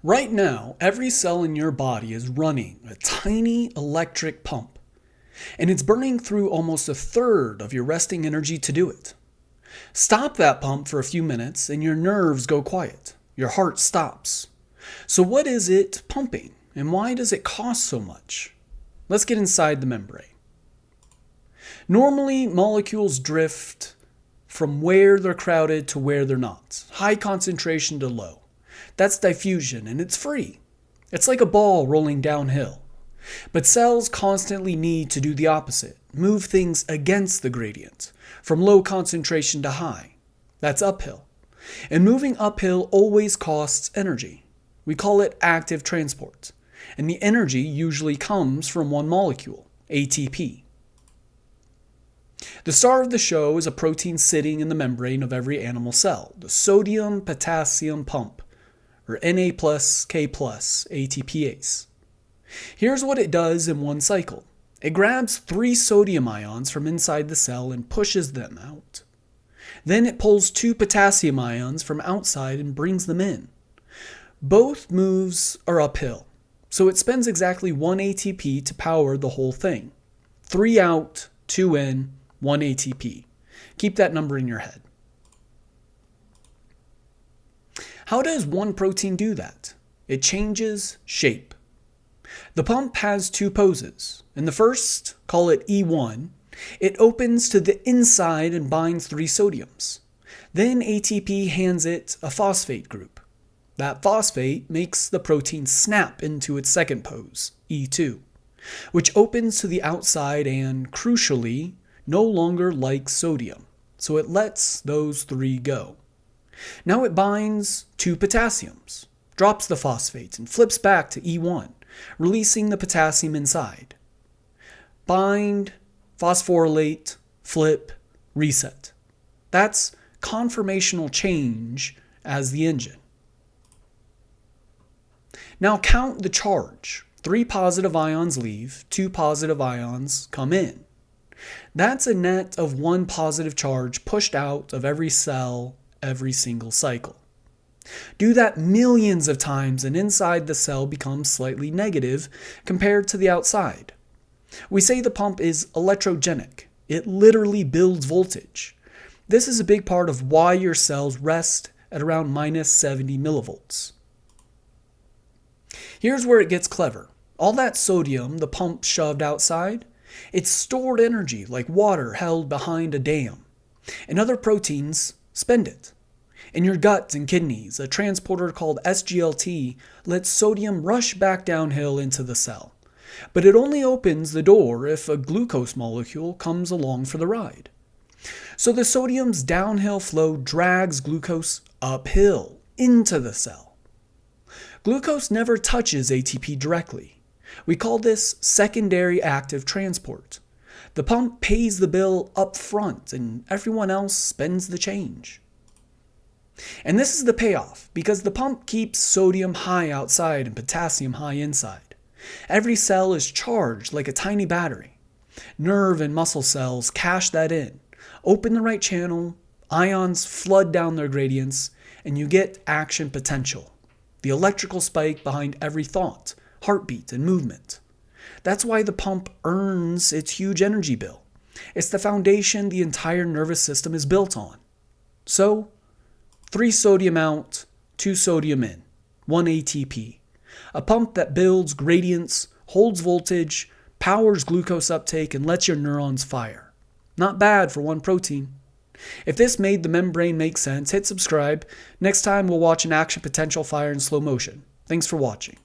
Right now, every cell in your body is running a tiny electric pump, and it's burning through almost a third of your resting energy to do it. Stop that pump for a few minutes and your nerves go quiet. Your heart stops. So what is it pumping, and why does it cost so much? Let's get inside the membrane. Normally, molecules drift from where they're crowded to where they're not, high concentration to low. That's diffusion, and it's free. It's like a ball rolling downhill. But cells constantly need to do the opposite, move things against the gradient, from low concentration to high. That's uphill. And moving uphill always costs energy. We call it active transport. And the energy usually comes from one molecule, ATP. The star of the show is a protein sitting in the membrane of every animal cell, the sodium-potassium pump, or Na+, K+, ATPase. Here's what it does in one cycle. It grabs 3 sodium ions from inside the cell and pushes them out. Then it pulls 2 potassium ions from outside and brings them in. Both moves are uphill, so it spends exactly 1 ATP to power the whole thing. 3 out, 2 in, 1 ATP. Keep that number in your head. How does one protein do that? It changes shape. The pump has 2 poses. In the first, call it E1, it opens to the inside and binds 3 sodiums. Then ATP hands it a phosphate group. That phosphate makes the protein snap into its second pose, E2, which opens to the outside and, crucially, no longer likes sodium, so it lets those 3 go. Now it binds 2 potassiums, drops the phosphate, and flips back to E1, releasing the potassium inside. Bind, phosphorylate, flip, reset. That's conformational change as the engine. Now count the charge. 3 positive ions leave, 2 positive ions come in. That's a net of 1 positive charge pushed out of every cell every single cycle. Do that millions of times and inside the cell becomes slightly negative compared to the outside. We say the pump is electrogenic. It literally builds voltage. This is a big part of why your cells rest at around minus 70 millivolts. Here's where it gets clever. All that sodium the pump shoved outside, it's stored energy like water held behind a dam. And other proteins spend it. In your gut and kidneys, a transporter called SGLT lets sodium rush back downhill into the cell. But it only opens the door if a glucose molecule comes along for the ride. So the sodium's downhill flow drags glucose uphill into the cell. Glucose never touches ATP directly. We call this secondary active transport. The pump pays the bill up front and everyone else spends the change. And this is the payoff, because the pump keeps sodium high outside and potassium high inside. Every cell is charged like a tiny battery. Nerve and muscle cells cash that in, open the right channel, ions flood down their gradients, and you get action potential, the electrical spike behind every thought, heartbeat, and movement. That's why the pump earns its huge energy bill. It's the foundation the entire nervous system is built on. So, 3 sodium out, 2 sodium in, 1 ATP. A pump that builds gradients, holds voltage, powers glucose uptake, and lets your neurons fire. Not bad for one protein. If this made the membrane make sense, hit subscribe. Next time we'll watch an action potential fire in slow motion. Thanks for watching.